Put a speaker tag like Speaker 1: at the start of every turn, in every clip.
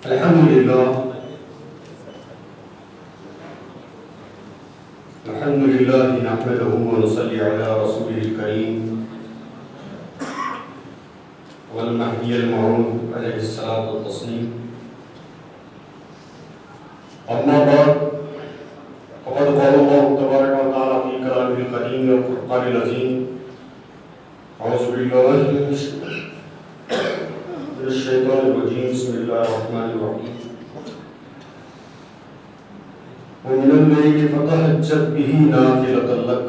Speaker 1: الحمد لله نحمده ونصلي على رسوله الكريم والمهدي الموعود عليه الصلاة والتسليم. أما بعد فقد قال الله تبارك وتعالى في كلامه القديم والفرقان العظيم: أعوذ بالله من الشيطان الرجيم. بسم الله الرحمن الرحيم. ومن الليل فتهجد به نافلة لك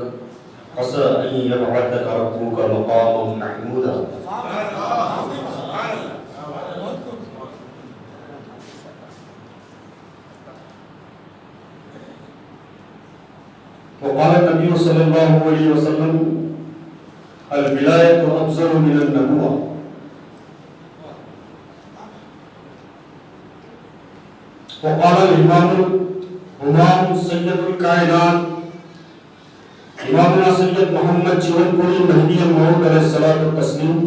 Speaker 1: عسى أن يبعثك ربك مقاما محمودا. وقال النبي صلى الله عليه وسلم: الولاية أفضل من النبوة. وقال الإمام سید الکائنات امامنا سید محمد جیون پوری مہدی الموعود علیہ الصلوۃ والتسلیم: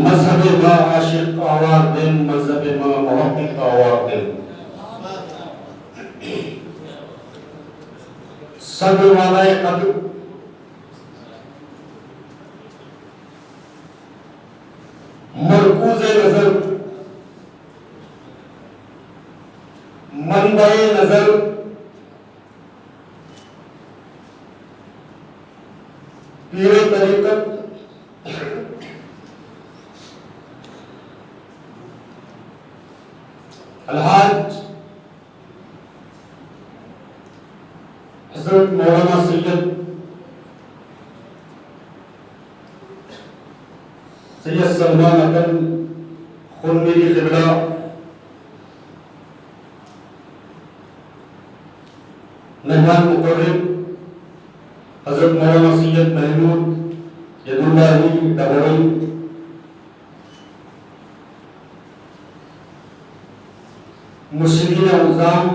Speaker 1: مذہب ما عاشق آوار دن، مذہب ما محقق آوار دن. سب والائے قدر مرکوز نظر منبع نظر پیر طریقت الحاج حضرت مولانا سید سلمان اکن خون میری قبلہ، مہمان مقرر حضرت مولانا سید محمود ید اللہ ڈبوئی، مرشدین اعظام،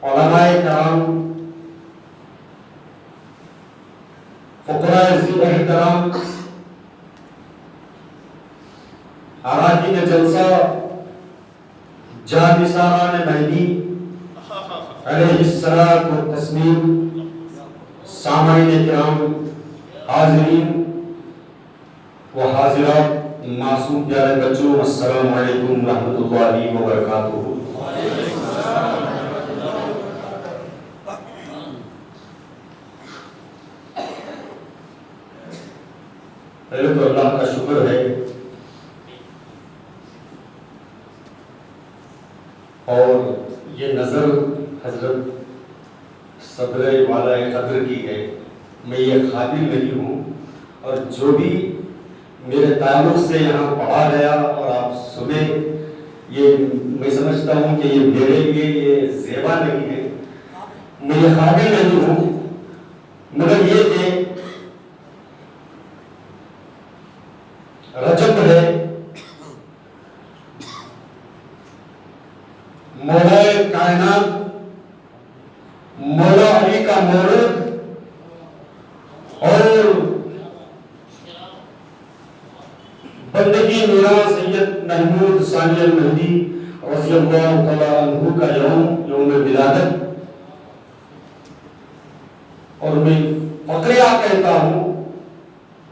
Speaker 1: علماء کرام، فقراء ذی احترام، اراکین جلسہ، جانثاران مہدی علیہ الصلاۃ والتسلیم، سامعین کرام، حاضرین و حاضرات، معصوم پیارے بچوں، السلام علیکم ورحمۃ اللہ وبرکاتہ. پہلے تو اللہ کا شکر ہے اور یہ نظر حضرت صدر والا قدر کی ہے. میں یہ قابل نہیں ہوں، اور جو بھی میرے تعلق سے یہاں پڑھا گیا اور آپ صبح، یہ میں سمجھتا ہوں کہ یہ میرے لیے یہ زیبا نہیں ہے، میں یہ قابل نہیں ہوں، مگر یہ کہ رجب ہے، مولا کائنات مولا علی کا مولد اور بندگی میرا سید محمود ثانی المہدی رضی اللہ تعالی عنہ کا یوم ولادت، اور میں فقریہ کہتا ہوں،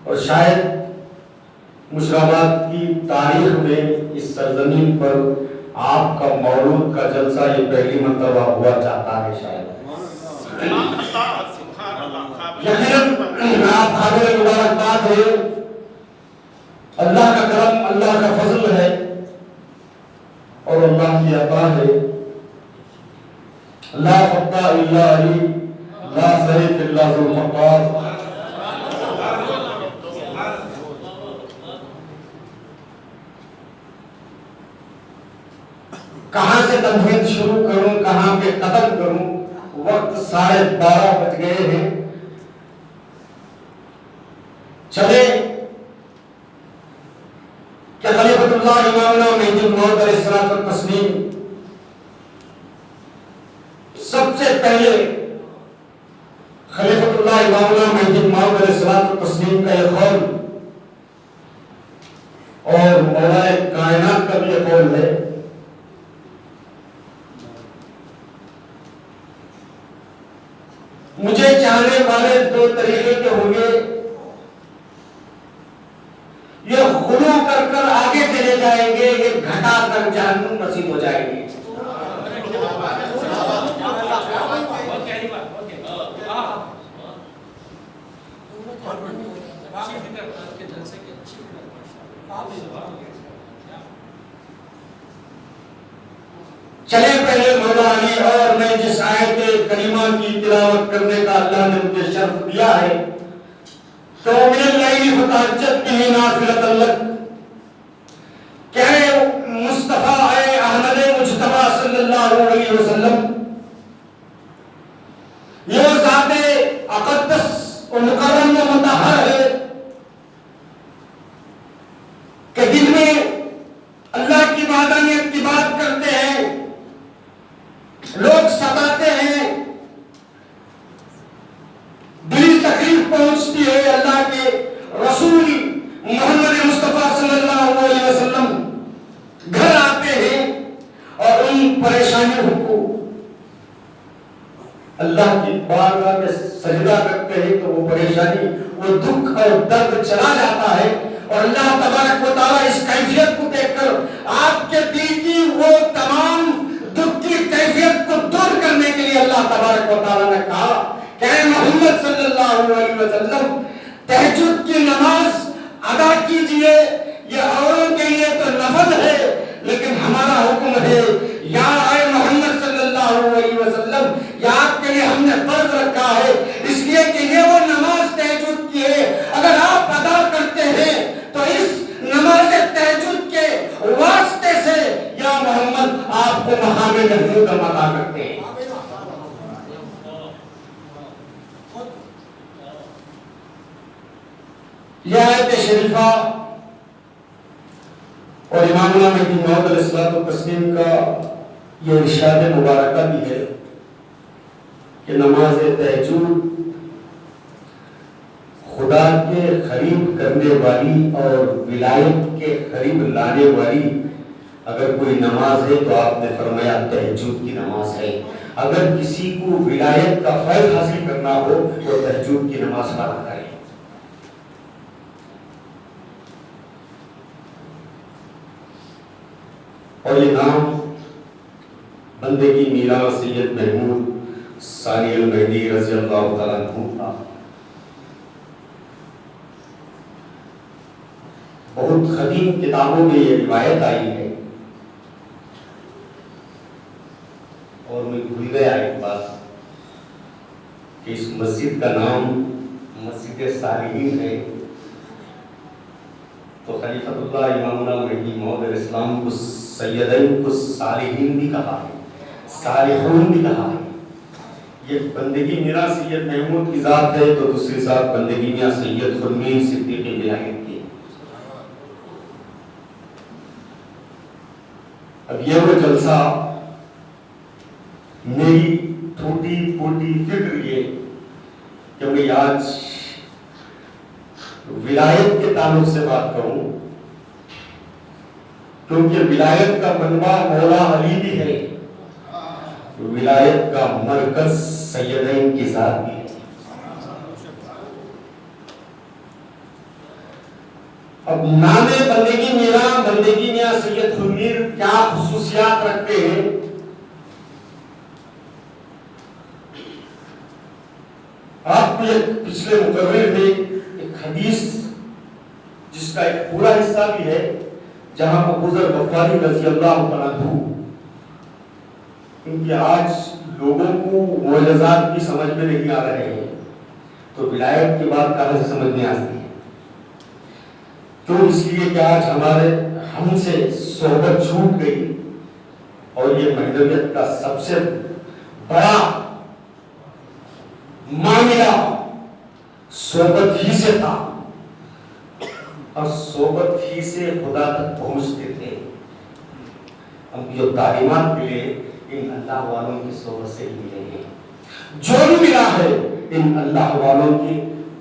Speaker 1: اور شاید مشراباد کی تاریخ میں اس سرزمین پر آپ کا مولود کا جلسہ یہ پہلی مرتبہ ہوا چاہتا ہے. شاید یقیناً آپ قابل مبارکباد ہے، اللہ کا کرم، اللہ کا فضل ہے اور اللہ کی عطا ہے. لا فتح الا علی، لا سیف الا ذو الفقار. کہاں سے تمہید شروع کروں، کہاں پہ ختم کروں؟ وقت 12:30 بج گئے ہیں. چلے کہ خلیفۃ اللہ امامنا مہدی الموعود علیہ الصلوۃ والتسلیم سب سے پہلے خلیفۃ اللہ امامنا مہدی الموعود علیہ الصلوۃ والتسلیم کا یہ قول اور مولا کائنات کا بھی یہ قول ہے آنے والے دو طریقے کے ہوں گے، یہ غلو کر کر آگے چلے جائیں گے، یہ گھٹا کر جہنم نصیب ہو جائیں گے۔ چلے پہلے مولا علی، اور میں جس آیت کریمہ کی تلاوت کرنے کا اللہ نے مجھے شرف دیا ہے، تو من اللیل فتہجد بہ نافلۃ لک، کہ مصطفیٰ اے احمد مجتبیٰ صلی اللہ علیہ وسلم، یہ ذات اقدس و مکرم و مطہر ہے کہ دن میں اللہ کی وحدانیت کی بات کرتے ہیں، لوگ ستاتے ہیں، دلی تکلیف پہنچتی ہے، اللہ کے رسول محمد مصطفیٰ صلی اللہ علیہ وسلم گھر آتے ہیں اور ان پریشانیوں کو اللہ کی بارگاہ میں سجدہ کرتے ہیں، تو وہ پریشانی، وہ دکھ اور درد چلا جاتا ہے، اور اللہ تبارک و تعالیٰ اس کیفیت کو دیکھ کر آپ کے دل کی وہ تمام دکھ کی کیفیت کو دور کرنے کے لیے اللہ تبارک و تعالیٰ نے کہا کہ اے محمد صلی اللہ علیہ وسلم، تہجد کی نماز ادا کیجئے، یہ اوروں کے لیے تو نفل ہے، لیکن ہمارا حکم ہے یا اے محمد صلی اللہ علیہ وسلم، یہ آپ کے لیے ہم نے فرض رکھا ہے، اس لیے کہ یہ وہ نماز تہجد کی ہے، اگر آپ ادا کرتے ہیں تو اس نماز تہجد کے واسطے سے یا محمد آپ کو مقام محمود عطا کرتے ہیں۔ یہ آیت شریفہ اور امامنا مہدی موعود علیہ الصلوۃ والتسلیم کا یہ ارشاد مبارکہ بھی ہے کہ نماز تہجد خدا کے قریب کرنے والی اور ولایت کے قریب لانے والی اگر کوئی نماز ہے تو آپ نے فرمایا تہجد کی نماز ہے۔ اگر کسی کو ولایت کا فیض حاصل کرنا ہو تو تہجد کی نماز ادا کرے۔ اور یہ نام بندگی میرا سید محمود ثانی المہدی رضی اللہ تعالیٰ عنہ تھا۔ بہت قدیم کتابوں میں یہ روایت آئی ہے، اور میں بھول گیا ایک بات کہ اس مسجد کا نام مسجد صالحین ہے، تو خلیفۃ اللہ امامنا مہدی موعود علیہ السلام کو سیدین کو صالحین بھی کہا ہے، صالحون بھی کہا ہے۔ یہ بندگی میرا سید محمود کی ذات ہے، تو دوسری ذات بندگی میاں سید خرمی صدیق ولایت کی۔ اب یہ وہ جلسہ، میری ٹوٹی پھوٹی فکر یہ کہ میں آج ولایت کے تعلق سے بات کروں، کیونکہ ولایت کا منبع مولا علی بھی ہے، ولایت کا مرکز سیدین کی ذات بھی ہے۔ اب نام بندگی میاں سید خمیر کیا خصوصیات رکھتے ہیں؟ آپ کو ایک پچھلے مقرر میں ایک حدیث جس کا ایک پورا حصہ بھی ہے، جہاں ابو ذر غفاری رضی اللہ عنہ، کیونکہ آج لوگوں کو معجزات بھی سمجھ میں نہیں آ رہے ہیں، تو ولایت کی بات کہاں سے سمجھ میں آتی ہے؟ تو اس لیے کہ آج ہم سے صحبت چھوٹ گئی، اور یہ مہدویت کا سب سے بڑا معاملہ صحبت ہی سے تھا، اور صحبت ہی سے خدا تک پہنچتے تھے۔ ہم جو تعلیمات ملے ان اللہ والوں کی صحبت سے ہی ملے ہیں، جو بھی ملا ہے ان اللہ والوں کی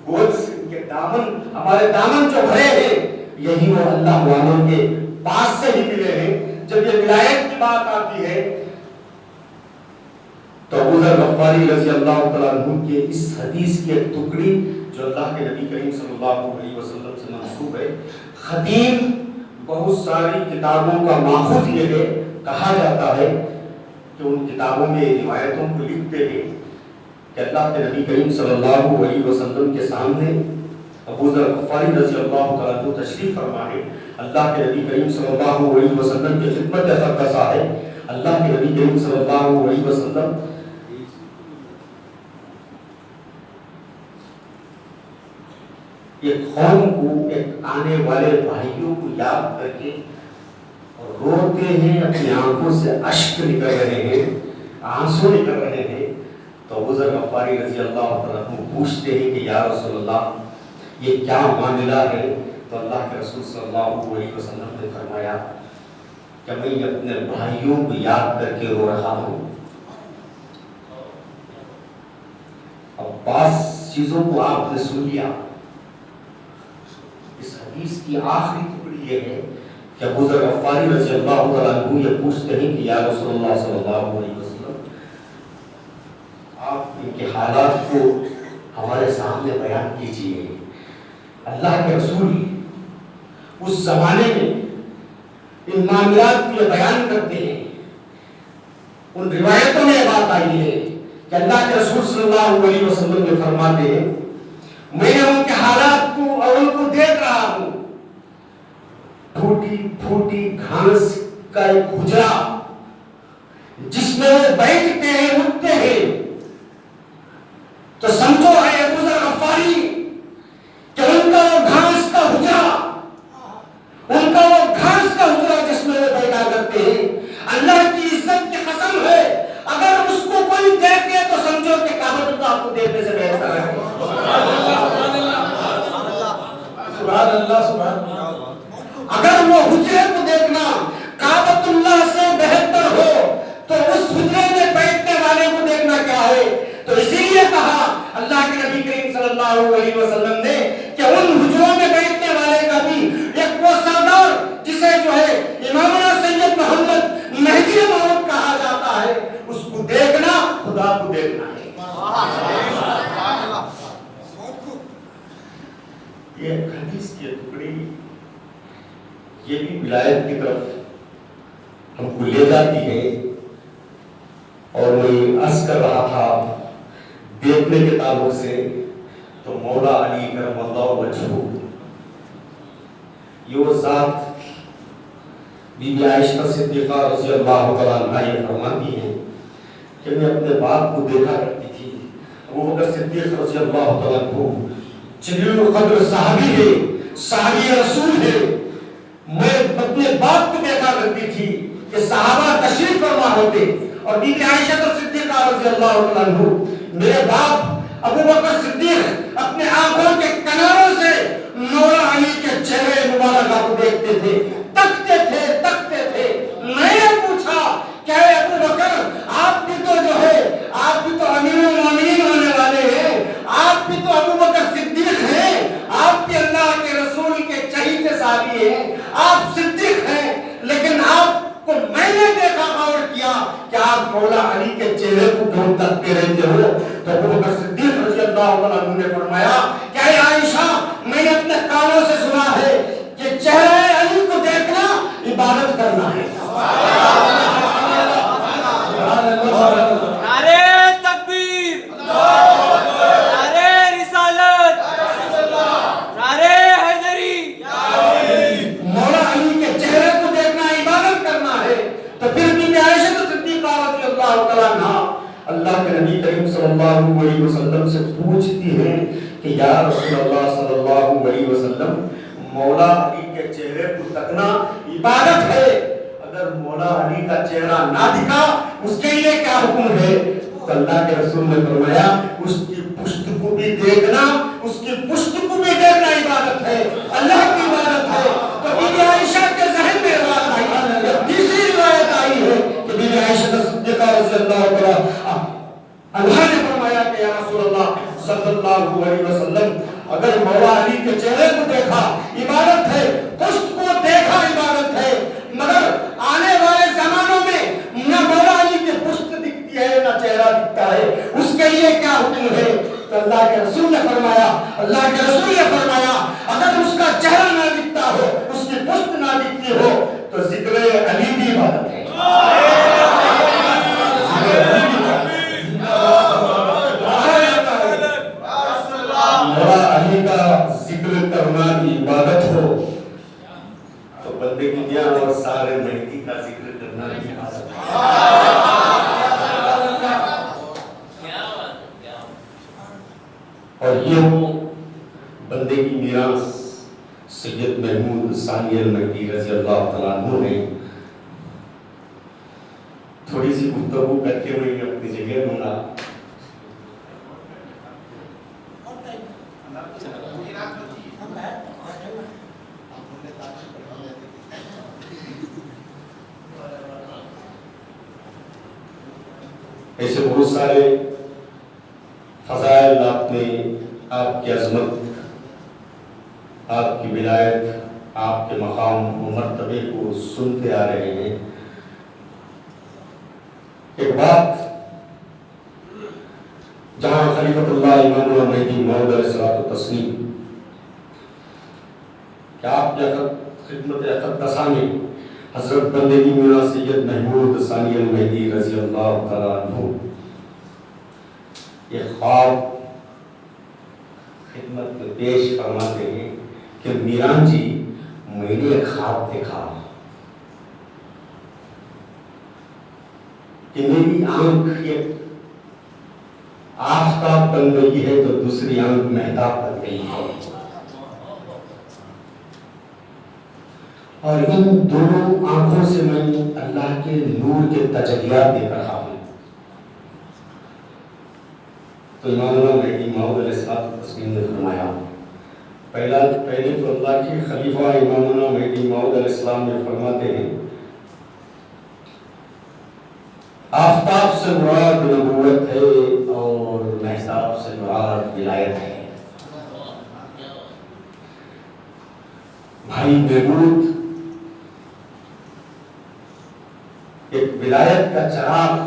Speaker 1: گود سے، ان کے دامن، ہمارے دامن جو بھرے ہیں یہی وہ اللہ والوں کے پاس سے ہی ملے ہیں۔ جب یہ ولایت کی بات آتی ہے تو ابو ذر غفاری رضی اللہ تعالیٰ عنہ کے اس حدیث کی ایک ٹکڑی جو اللہ کے نبی کریم صلی اللہ علیہ وسلم سے منسوب ہے، خطیب بہت ساری کتابوں کا ماخوذ یہ ہے، کہا جاتا ہے کہ ان کتابوں میں روایتوں کو لکھتے ہیں کہ اللہ کے نبی کریم صلی اللہ علیہ وسلم کے سامنے ابو ذر غفاری رضی اللہ تعالیٰ عنہ تشریف فرما ہے، اللہ کے نبی کریم صلی اللہ علیہ وسلم کی خدمت اقدسہ ہے، اللہ کے نبی کریم صلی اللہ علیہ وسلم ایک قوم کو، ایک آنے والے بھائیوں کو یاد کر کے روتے ہیں، اپنی آنکھوں سے اشک نکل رہے ہیں، آنسو نکل رہے ہیں، تو ابو ذر غفاری رضی اللہ تعالیٰ عنہ پوچھتے ہیں کہ یا رسول اللہ یہ کیا معاملہ ہے؟ تو اللہ کے رسول صلی اللہ علیہ وسلم نے فرمایا کہ میں اپنے بھائیوں کو یاد کر کے رو رہا ہوں۔ اب بعض چیزوں کو آپ نے سن لیا، اس حدیث کی آخری ٹکڑی یہ ہے کہ ابو ذر غفاری رضی اللہ تعالیٰ عنہ یہ پوچھتے ہیں کہ یا رسول اللہ صلی اللہ علیہ وسلم آپ ان کے حالات کو ہمارے سامنے بیان کیجئے۔ اللہ کے رسول اس زمانے میں ان معاملات کو یہ بیان کرتے ہیں، ان روایتوں میں یہ بات آئی ہے کہ اللہ کے رسول صلی اللہ علیہ وسلم نے فرماتے ہیں میں نے ان کے حالات کو اور ان کو دیکھ رہا ہوں، پھوٹی پھوٹی گھاس کا ایک حجرا جس میں وہ بیٹھتے ہیں، اٹھتے ہیں، تو سمجھو ہے ابو ذر غفاری کہ ان کا وہ گھاس کا حجرا، ان کا وہ گھاس کا حجرا جس میں وہ بیٹھا کرتے ہیں، اللہ کی عزت کی قسم ہے اگر اس کو کوئی دیکھے تو سمجھو کہ کعبۃ اللہ کو دیکھنے سے بہتر ہے۔ سبحان اللہ سبحان اللہ۔ اگر وہ حجرے کو دیکھنا کعبۃ اللہ سے بہتر ہو تو اس حجرے میں بیٹھنے والے کو دیکھنا کیا ہے؟ تو اسی لیے کہا اللہ کے نبی کریم صلی اللہ علیہ وسلم نے کہ ان حجروں میں بیٹھنے والے کا بھی ایک وہ سردار جسے جو ہے امامنا سید محمد مہدی موعود کہا جاتا ہے، اس کو دیکھنا خدا کو دیکھنا ہے۔ یہ حدیث کی ٹکڑی یہ بھی ولایت کی طرف ہم کو لے جاتی ہے، اور میں عرض کر رہا تھا دیکھنے کے تعلق سے تو مولا علی کرم اللہ وجہہ یہ وہ ذات بی بی عائشہ صدیقہ رضی اللہ تعالیٰ عنہ یہ فرماتی ہیں کہ میں اپنے باپ کو دیکھا کرتی تھی، ابو بکر صدیق رضی اللہ تعالیٰ عنہ جلیل القدر صحابی ہے، صحابی رسول ہے، میں اپنے باپ کو دیکھا کرتی تھی کہ صحابہ تشریف فرما ہوتے اور بی بی عائشہ صدیقہ رضی اللہ تعالیٰ عنہ میرے باپ ابو بکر صدیق اپنے آنکھوں کے کناروں سے مولا علی کے چہرے مبارکہ کو دیکھتے تھے، تکتے تھے۔ میں نے پوچھا کہ ابو بکر آپ بھی تو جو ہے آپ بھی تو امیر المومنین ہونے والے ہیں، آپ بھی تو ابو بکر صدیق ہیں، آپ بھی اللہ کے رسول کے چہیتے صحابی ہیں، آپ صدیق ہیں، لیکن آپ کو میں نے دیکھا غور کیا کہ آپ مولا علی کے چہرے کو کیوں تکتے رہتے ہو؟ تو ابو بکر صدیق رضی اللہ عنہ نے فرمایا کہ اے عائشہ میں نے اپنے کانوں سے سنا ہے کہ چہرے علی کو دیکھنا عبادت کرنا ہے۔
Speaker 2: نعرے تکبیر، نعرے رسالت، نعرے حیدری۔
Speaker 1: مولا علی کے چہرے کو دیکھنا عبادت کرنا ہے۔ تو پھر بی بی عائشہ صدیقہ رضی اللہ تعالیٰ عنہ اللہ کے نبی کریم صلی اللہ علیہ وسلم سے پوچھتی ہیں کہ یا رسول اللہ صلی اللہ علیہ وسلم مولا علی کے چہرے کو تکنا عبادت ہے، اگر مولا علی کا چہرہ نہ دکھا اس کے لیے کیا حکم ہے؟ تو اللہ کے رسول نے فرمایا اس کی پشت کو بھی دیکھنا، اس کی پشت کو بھی دیکھنا عبادت ہے، اللہ کی عبادت ہے۔ تو بی بی عائشہ کے ذہن میں بات آئی، تیسری روایت آئی ہے کہ بی بی عائشہ صدیقہ رضی اللہ عنہا نے فرمایا کہ یا رسول اللہ صلی اللہ علیہ وسلم اگر مولا علی کے چہرے کو دیکھا عبادت ہے، پشت کو دیکھا عبادت ہے، مگر آنے والے زمانوں میں نہ مولا علی کی پشت دکھتی ہے نہ چہرہ اللہ کے رسول نے فرمایا اگر اس کا چہرہ نہ دکھتا ہو، اس کی پشت نہ دکھتی ہو تو ذکر علی بھی عبادت ہے۔ مولا علی کا ذکر کرنا بھی عبادت ہو تو بندے کی میاں اور سارے مہدی کا ذکر کرنا بھی عبادت ہے۔ اور یہ بندے کی میراث سید محمود ثانی المہدی رضی اللہ تعالیٰ عنہ نے تھوڑی سی گفتگو کر کے میں اپنی جگہ دوں گا۔ ایسے بہت سارے فضائل آپ نے، آپ کی عظمت، آپ کی ولایت، آپ کے مقام و مرتبے کو سنتے آ رہے ہیں۔ ایک بات جہاں خلیفۃ اللہ امام مہدی موعود علیہ الصلوۃ والتسلیم کہ آپ کے خدمت اقدسہ میں حضرت بندے کی میاں سید محمود ثانی المہدی رضی اللہ تعالیٰ عنہ یہ خواب خدمت میں پیش فرماتے ہیں کہ میران جی میں نے ایک خواب دیکھا کہ میری آنکھ ایک آفتاب بن گئی ہے تو دوسری آنکھ مہتاب بن گئی ہے، اور ان دونوں آنکھوں سے میں اللہ کے نور کے تجلیات دیکھ رہا ہوں۔ تو امام مہدی موعود علیہ الصلوۃ والتسلیم نے فرمایا، پہلے تو اللہ کے خلیفہ امام مہدی موعود علیہ السلام نے فرماتے ہیں آفتاب سے مراد نبوت ہے اور مہتاب سے مراد ولایت ہے۔ بھائی محمود ایک ولایت کا چراغ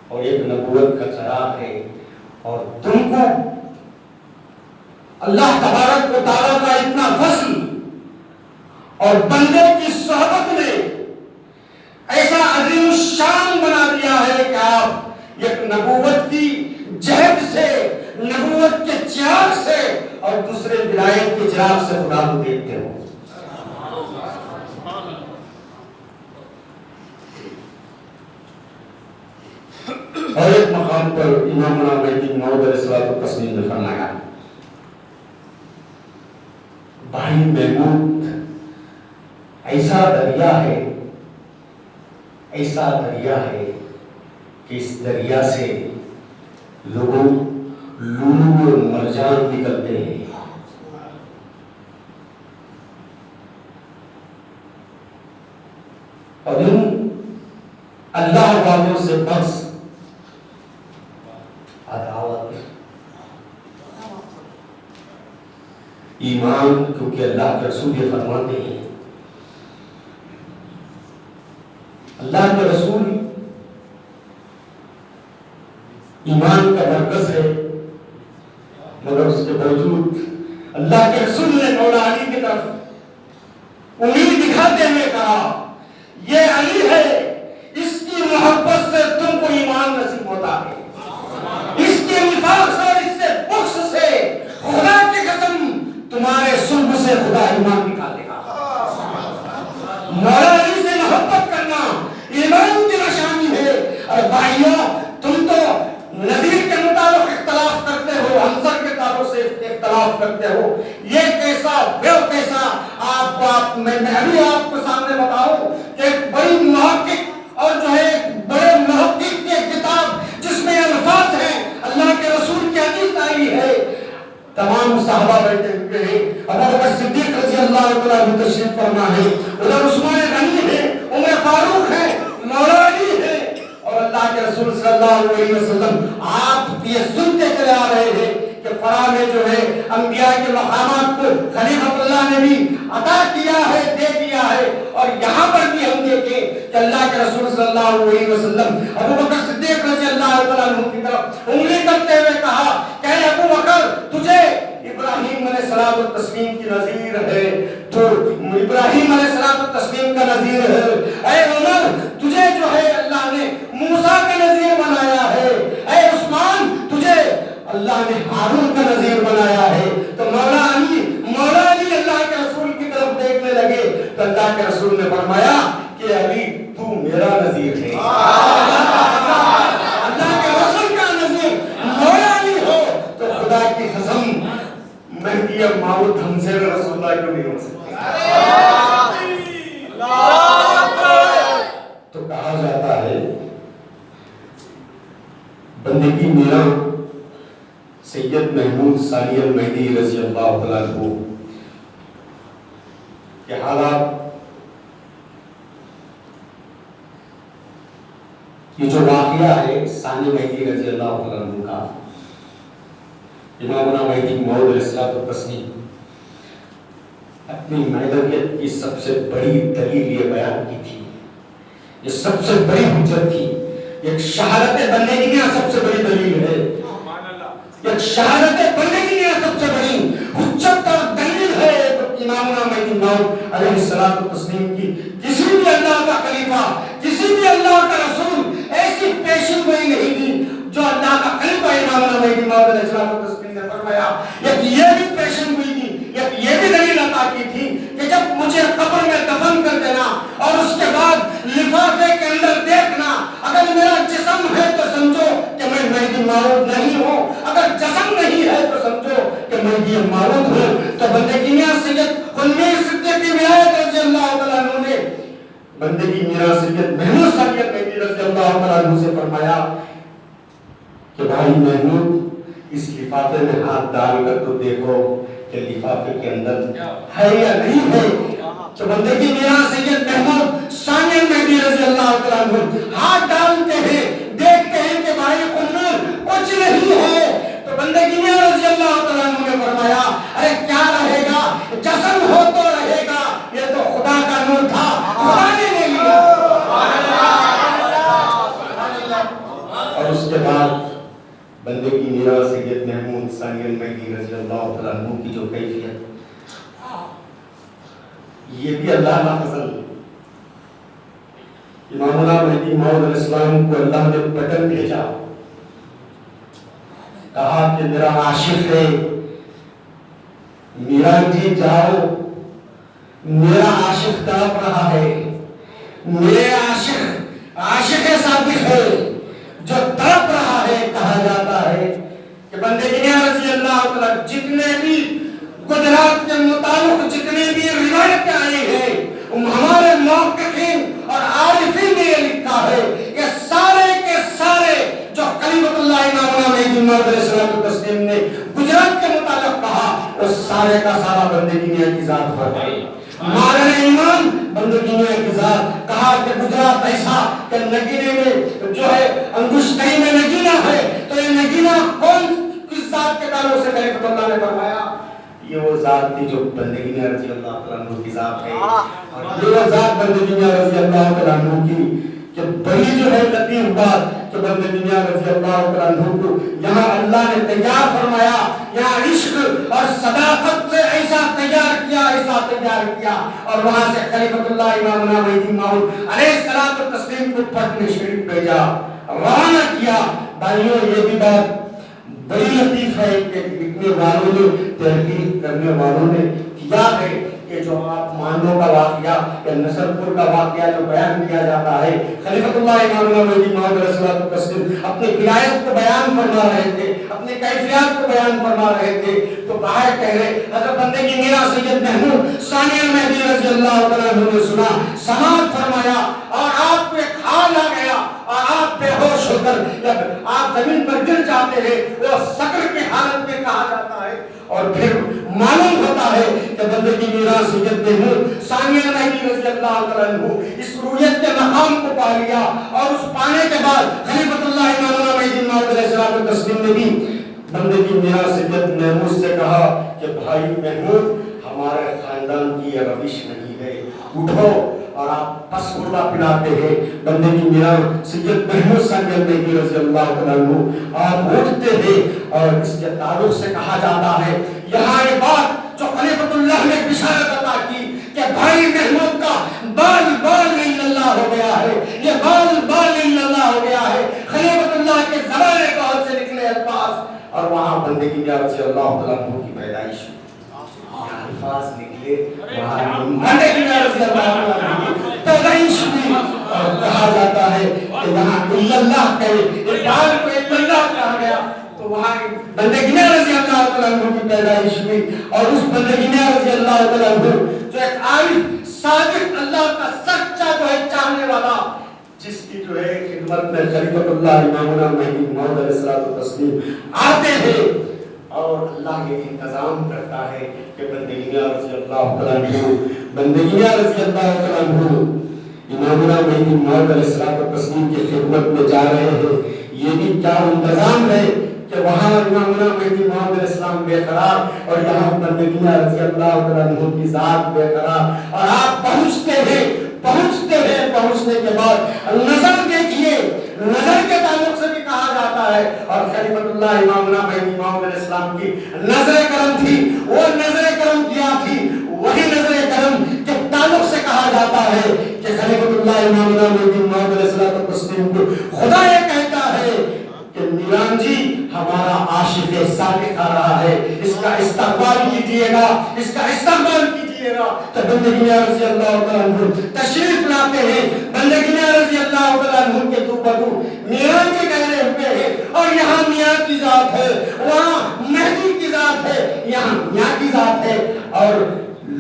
Speaker 1: اور ایک نبوت کا چراغ ہے، اور تم کو اللہ تبارک و تعالیٰ کا اتنا فضل اور بندے کی صحبت نے ایسا عظیم الشان بنا دیا ہے کہ آپ ایک نبوت کی جہد سے، نبوت کے چراغ سے اور دوسرے ولایت کے چراغ سے خدا کو دیکھتے ہو۔ اور ایک مقام پر امام مہدی موعود علیہ الصلوۃ والتسلیم نے فرمایا بھائی محمود ایسا دریا ہے، ایسا دریا ہے کہ اس دریا سے لوگوں لولو اور مرجان نکلتے ہیں، اور ان اللہ والوں سے بس عداوت ایمان، کیونکہ اللہ کے رسول یہ فرماتے ہیں، اللہ کے رسول ایمان کا مرکز ہے، مگر اس کے باوجود اللہ کے رسول نے مولا علی کی طرف امید دکھاتے ہوئے کہا یہ علی ہے، اس کی محبت سے تم کو ایمان نصیب ہوتا ہے، اس کے نفاق سے اور اس سے بغض سے خدا کی قسم تمہارے صلب سے خدا ایمان نکالے گا۔ مولا علی سے محبت کرنا ایمان کی نشانی ہے۔ اور بھائیوں تم تو نظیر کے مطابق اختلاف کرتے ہو، عنصر کے تعلق سے اختلاف کرتے ہو، یہ کیسا وہ کیسا میں ابھی آپ کو سامنے بتاؤں کہ ایک بڑی محقق اور جو ہے بڑے محقق کی کتاب جس میں الفاظ ہیں اللہ کے رسول کی حدیث آئی ہے، تمام صحابہ بیٹھے ہوئے ہیں، ابو بکر صدیق رضی اللہ تعالیٰ عنہ تشریف فرما ہے، ادھر عثمان غنی ہے، عمر فاروق ہے، مولا علی ہے، اور اللہ کے رسول صلی اللہ علیہ وسلم آپ یہ سنتے چلے آ رہے ہیں کہ فلاں میں جو ہے انبیاء کے مقامات کو خلیفۃ اللہ نے بھی عطا کیا ہے، دے دیا ہے، اور یہاں پر بھی ہم دیکھیں کہ اللہ کے رسول صلی اللہ علیہ وسلم ابو بکر صدیق رضی اللہ تعالیٰ عنہ کی طرف انگلی کرتے ہوئے کہا کہ ابو بکر تجھے الصلوۃ والتسلیم کی نظیر ہے، تو ابراہیم علیہ الصلوۃ والتسلیم کا نظیر ہے۔ اے عمر تجھے جو ہے اللہ نے موسیٰ کا نظیر بنایا ہے، اے عثمان تجھے اللہ نے ہارون کا نظیر بنایا ہے۔ تو مولا علی اللہ کے رسول کی طرف دیکھنے لگے تو اللہ کے رسول نے فرمایا کہ علی تو میرا نظیر ہے۔ اللہ کے رسول کا نظیر مولا علی ہو تو خدا کی قسم مہدی موعود ہم سے رسول اللہ کیوں نہیں ہو سکتے؟ تو کہا جاتا ہے بندگی میرا سید محمود ثانی المہدی رضی اللہ تعالیٰ عنہ کے حالات، یہ جو واقعہ ہے ثانی مہدی رضی اللہ تعالیٰ عنہ کا، امامنا مہدی موعود علیہ الصلوۃ والتسلیم اپنی مہدویت کی سب سے بڑی دلیل یہ بیان کی تھی، یہ سب سے بڑی حجت تھی، ایک شہادت بننے کی یہاں سب سے بڑی دلیل ہے، ایک شہادت بننے کی یہاں سب سے بڑی حجت اور دلیل ہے امامنا مہدی موعود علیہ الصلوۃ والتسلیم کی۔ کسی بھی اللہ کا خلیفہ، کسی بھی اللہ کا رسول ایسی پیشن گوئی نہیں دی جو اللہ کا خلیفہ امامنا مہدی موعود علیہ الصلوۃ والتسلیم نے فرمایا۔ یہ بھی پیشن گوئی تھی، یہ بھی دلیل عطا کی تھی کہ جب مجھے قبر میں دفن کر دینا اور اس کے بعد لفافے کے اندر دیکھنا، اگر میرا جسم ہے تو سمجھو کہ میں مہدی موعود نہیں ہوں، اگر جسم نہیں ہے تو سمجھو کہ مہدی موعود ہوں۔ تو بندے کی میاں سید خنوی صدیق کی ولایت رضی اللہ تعالیٰ عنہ نے بندے کی میاں سید محمود ثانی المہدی رضی اللہ تعالیٰ عنہ سے فرمایا کہ بھائی محمود اس لفافے میں ہاتھ ڈال کر تو دیکھو کہ لفافے کے اندر ہے یا نہیں ہے۔ تو بندے کی میاں سید محمود ثانی المہدی رضی اللہ تعالیٰ عنہ ہاتھ ڈالتے ہیں، دیکھتے ہیں کہ بھائی خنوی کچھ نہیں ہے۔ تو بندے کی میاں رضی اللہ تعالیٰ عنہ نے فرمایا ارے کیا رہے گا، جسم ہو تو رہے گا، یہ تو خدا کا نور تھا، خدا نے لے لیا۔ اور اس کے بعد بندے کی میاں سید محمود ثانی المہدی رضی اللہ تعالیٰ عنہ کی جو کیفیت، یہ بھی اللہ کا فضل۔ امامنا مہدی موعود علیہ السلام کو اللہ نے بٹن بھیجا، کہا کہ میرا عاشق ہے میران جی جاؤ، میرا عاشق تڑپ رہا ہے، میرے عاشق صادق ہے جو تڑپ رہا ہے۔ کہا جاتا ہے کہ بندے کی میاں رضی اللہ تعالیٰ جتنے بھی گجرات کے متعلق جتنے بھی روایتیں آئی ہیں ہمارے محققین اور عارفین نے یہ لکھا ہے کہ سارے کے سارے جو کلمۃ اللہ امامنا مہدی موعود علیہ الصلوۃ والتسلیم نے گجرات کے متعلق کہا وہ سارے کا سارا بندے کی میاں کی ذات پر ہے۔ مارن ایمان بندے کی میاں کی ذات، کہا کہ گجرات ایسا کہ نگینے میں جو ہے انگشتری میں نگینہ ہے، تو یہ نگینہ کون کس ذات کے تعلق سے کلمۃ اللہ نے فرمایا؟ یہ وہ ذات تھی جو بندے کی میاں رضی اللہ تعالیٰ عنہ کی ذات ہے، اور یہ وہ ذات بندے کی میاں رضی اللہ تعالیٰ عنہ کی کہ بڑی جو ہے لطیف بات کہ بندے کی میاں رضی اللہ تعالیٰ عنہ کو یہاں اللہ نے تیار فرمایا، یہاں عشق اور صداقت سے ایسا تیار کیا اور وہاں سے خلیفۃ اللہ امامنا مہدی موعود علیہ الصلوۃ والتسلیم کو پٹنہ شریف بھیجا، روانہ کیا۔ بھائیوں یہ بھی بات بڑی لطیف ہے کہ لکھنے والوں نے، تحقیق کرنے والوں نے کیا ہے کہ جو آپ مانو کا واقعہ یا نصر پور کا واقعہ جو بیان کیا جاتا ہے، خلیفۃ اللہ امامنا مہدی موعود علیہ الصلوۃ والتسلیم اپنی ولایت کو بیان فرما رہے تھے، اپنے کیفیات کو بیان فرما رہے تھے، تو باہر کہہ رہے حضرت بندے کی میاں سید محمود ثانی المہدی رضی اللہ تعالیٰ عنہ نے سنا، سماعت فرمایا اور آپ کو ایک حال آ گیا اور آپ بے ہوش ہو کر جب آپ زمین پر گر جاتے ہیں وہ سکر کی حالت میں کہا جاتا ہے، اور پھر معلوم ہوتا ہے کہ بندے کی میاں سید محمود ثانی المہدی رضی اللہ تعالیٰ عنہ اس رویت کے مقام کو پا لیا، اور اس پانے کے بعد خلیفۃ اللہ امامنا مہدی موعود علیہ الصلوۃ والتسلیم نے بھی بندے کی میاں سید محمود سے کہا کہ بھائی محمود ہمارے خاندان کی یہ روش نہیں ہے، اٹھو، اور آپ پس مردہ پلاتے ہیں۔ بندے کی میاں سید محمود ثانی المہدی رضی اللہ تعالیٰ عنہ آپ اٹھتے ہیں، اور اس کے تعلق سے کہا جاتا ہے یہاں ایک بات جو بشارت عطا کی کہ بھائی محمود کا بال بال اللہ ہو گیا ہے، یہ بال بال اللہ ہو گیا ہے۔ خلیفۃ اللہ کے زبان بہت سے نکلے الفاظ، اور وہاں بندگی میں رضی اللہ تعالیٰ عنہ کی پیدائش الفاظ نکلے، وہاں بندگی میں رضی اللہ تعالیٰ عنہ کی پیدائش ہوئی، اور کہا جاتا ہے کہ وہاں اللہ کہے بال کو اللہ کہا گیا، تو وہاں بندگی میں رضی اللہ تعالیٰ عنہ کی پیدائش ہوئی، اور اس بندگی میں رضی اللہ تعالیٰ عنہ جو ایک عارف صادق اللہ کا سچا جو ہے چاہنے والا، جس کی جو ہے خدمت میں خلیفۃ اللہ امامنا مہدی موعود علیہ الصلوۃ والتسلیم آتے ہیں، اور اللہ یہ انتظام کرتا ہے کہ بندگی میں رضی اللہ تعالیٰ عنہ، بندگی میں رضی اللہ تعالیٰ عنہ امامنا مہدی موعود علیہ الصلوۃ والتسلیم کی خدمت میں جا رہے ہیں۔ یہ بھی کیا انتظام ہے کہ وہاں امامنا مہدی موعود علیہ السلام بے قرار، اور یہاں بندگی میں رضی اللہ تعالیٰ عنہ کی ذات بے قرار، اور آپ پہنچتے ہیں، پہنچنے کے بعد نظر دیکھیے، نظر کے تعلق سے بھی کہا جاتا ہے، اور خلیفۃ اللہ امامنا مہدی موعود علیہ السلام کی نظر کرم تھی، وہ نظر کرم کیا تھی، وہی نظر کرم کے تعلق سے کہا جاتا ہے کہ خلیفۃ اللہ امامنا مہدی موعود علیہ السلام کو خدا یہ کہتا ہے کہ میران جی ہمارا عاشق صادق آ رہا ہے، اس کا استقبال کیجیے گا، اس کا استقبال کیجیے گا۔ تو بندگی میں رضی اللہ تعالیٰ عنہ تشریف لاتے ہیں، بندگی میں رضی اللہ تعالیٰ عنہ کے دو بدو میران کے گہرے ہوئے ہیں، اور یہاں میاں کی ذات ہے، وہاں مہدی کی ذات ہے، یہاں میاں کی ذات ہے، اور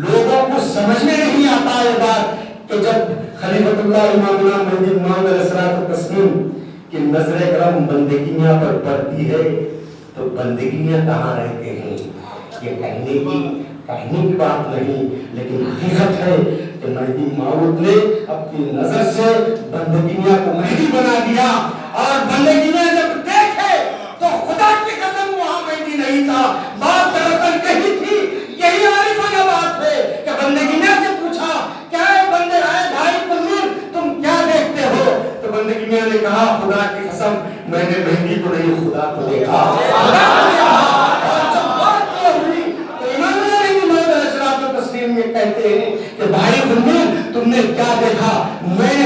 Speaker 1: لوگوں کو سمجھ میں نہیں آتا یہ بات کہ جب خلیفۃ اللہ امامنا مہدی موعود علیہ السلام کہ نظر کرم بندگیاں پر پڑتی ہے تو بندگیاں کہاں رہتے ہیں، یہ کہنے کی بات نہیں، لیکن حقیقت ہے کہ مہدی موعود نے اپنی نظر سے بندگیاں کو مہدی بنا دیا، اور بندگیاں جب دیکھے تو خدا کی قسم وہاں مہدی نہیں تھا، بات دراصل کہی تھی، یہی عارفانہ بات ہے کہ بندگیاں سے پوچھا کیا بندے آئے بھائی کلن تم کیا دیکھتے ہو، تو بندگیاں نے کہا خدا کی قسم میں نے مہدی کو نہیں خدا کو دیکھا۔ اور جب بات یہ ہوئی تو امام مہدی موعود علیہ الصلوۃ والتسلیم میں کہتے ہیں کہ بھائی کلن تم نے کیا دیکھا، میں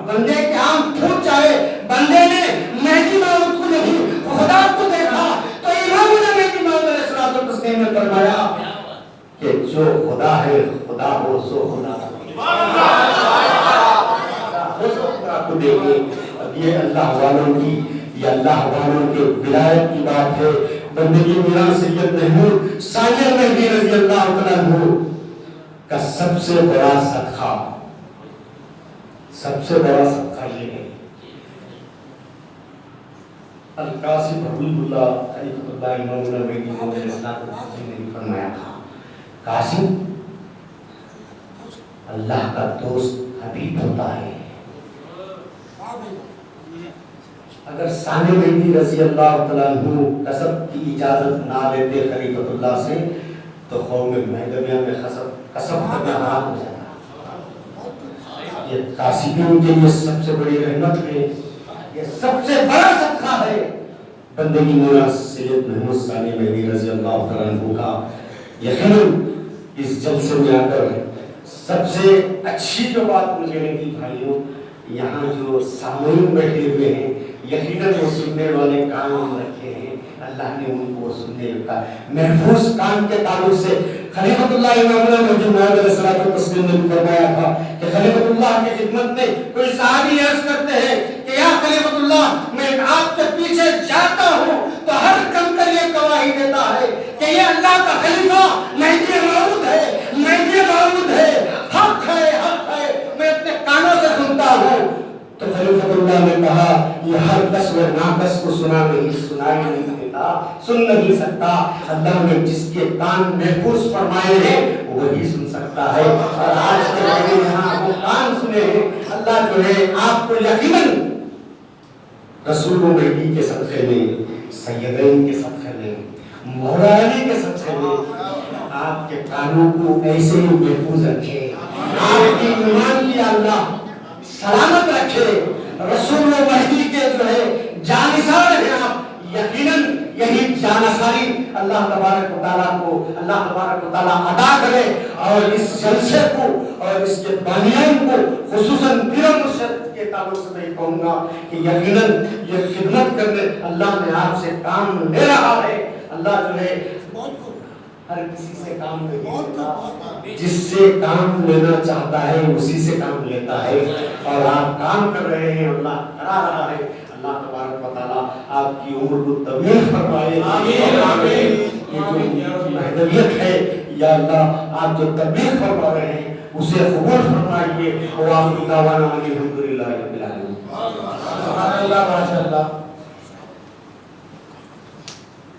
Speaker 1: بندے کے آنکھ پھوٹ جائے، بندے نے مہدی موعود کو نہیں خدا کو دیکھا، تو امام مہدی موعود علیہ الصلوۃ والتسلیم نے فرمایا کہ جو خدا ہے خدا ہو سو خدا کو دیکھیں۔ اب یہ اللہ والوں کی، یہ اللہ والوں کے ولایت کی بات ہے۔ بندگی میران سید محمود ثانی مہدی رضی اللہ تعالیٰ عنہ کا سب سے بڑا صدقہ یہ ہے، القاسم حبیب اللہ خلیفۃ اللہ امامنا مہدی موعود علیہ السلام نے فرمایا تھا، قاسم اللہ کا دوست حبیب ہوتا ہے۔ اگر ثانی مہدی رضی اللہ تعالیٰ عنہ قصب کی اجازت نہ لیتے خلیفۃ اللہ سے تو قوم مہدویہ میں قصب کرنا حرام ہو جاتا۔ یہ قاسمین کے لیے سب سے بڑی رحمت ہے، یہ سب سے بڑا صدقہ ہے۔ بندگی میران سید محمود ثانی مہدی رضی اللہ تعالیٰ عنہ کا یقیناً اس جلسے میں آ کر سب سے اچھی جو بات مجھے لگی بھائیوں، یہاں جو سامعین بیٹھے ہوئے ہیں یقیناً وہ سننے والے کان رکھے ہیں، اللہ نے ان کو سننے کا محفوظ کان کے تعلق سے خلیفۃ اللہ امامنا مہدی موعود علیہ الصلوۃ والتسلیم نے فرمایا تھا کہ خلیفۃ اللہ کی خدمت میں کوئی صحابی عرض کرتے ہیں کہ یا خلیفۃ اللہ میں آپ کے پیچھے جاتا ہوں تو ہر کنکر یہ گواہی دیتا ہے کہ یہ اللہ کا خلیفہ مہدی موعود ہے، مہدی موعود ہے، حق ہے، میں اپنے کانوں سے سنتا ہوں۔ تو خلیفۃ اللہ نے کہا یہ ہر کس و ناقص کو سنائی نہیں دیتا، سن نہیں سکتا، اللہ نے جس کے کان محفوظ فرمائے ہیں وہی سن سکتا ہے، اور آج کے یہاں وہ کان سنے ہیں، اللہ جو ہے آپ کو یقیناً رسول و مہدی کے صدقے میں، سیدین کے صدقے میں، مولا علی کے صدقے میں آپ کے کانوں کو ایسے ہی محفوظ رکھے، آپ کی ایمان کی اللہ سلامت رکھے، رسول و مہدی کے جو ہے جانثار ہیں آپ، یقیناً یہی جانساری اللہ تبارک و تعالیٰ کو اللہ تبارک و تعالیٰ ادا کرے، اور اس جلسے کو اور اس کے بانیان کو خصوصاً پیر مرشد کے تعلق سے میں کہوں گا کہ یقیناً یہ خدمت کرنے اللہ نے آپ سے کام لے رہا ہے۔ اللہ جو ہے ہر کسی سے کام نہیں لیتا، جس سے کام لینا چاہتا ہے اسی سے کام لیتا ہے، اور آپ کام کر رہے ہیں، اللہ کرا رہا ہے۔ اللہ تبارک و تعالیٰ آپ کی عمر کو طویل فرمائے، یہ جو مہدویت ہے یا اللہ آپ جو تبلیغ فرما رہے ہیں اسے قبول فرمائیے، اور آپ کی دعوانا الحمدللہ رب العالمین۔
Speaker 3: سبحان اللہ، ماشاء اللہ۔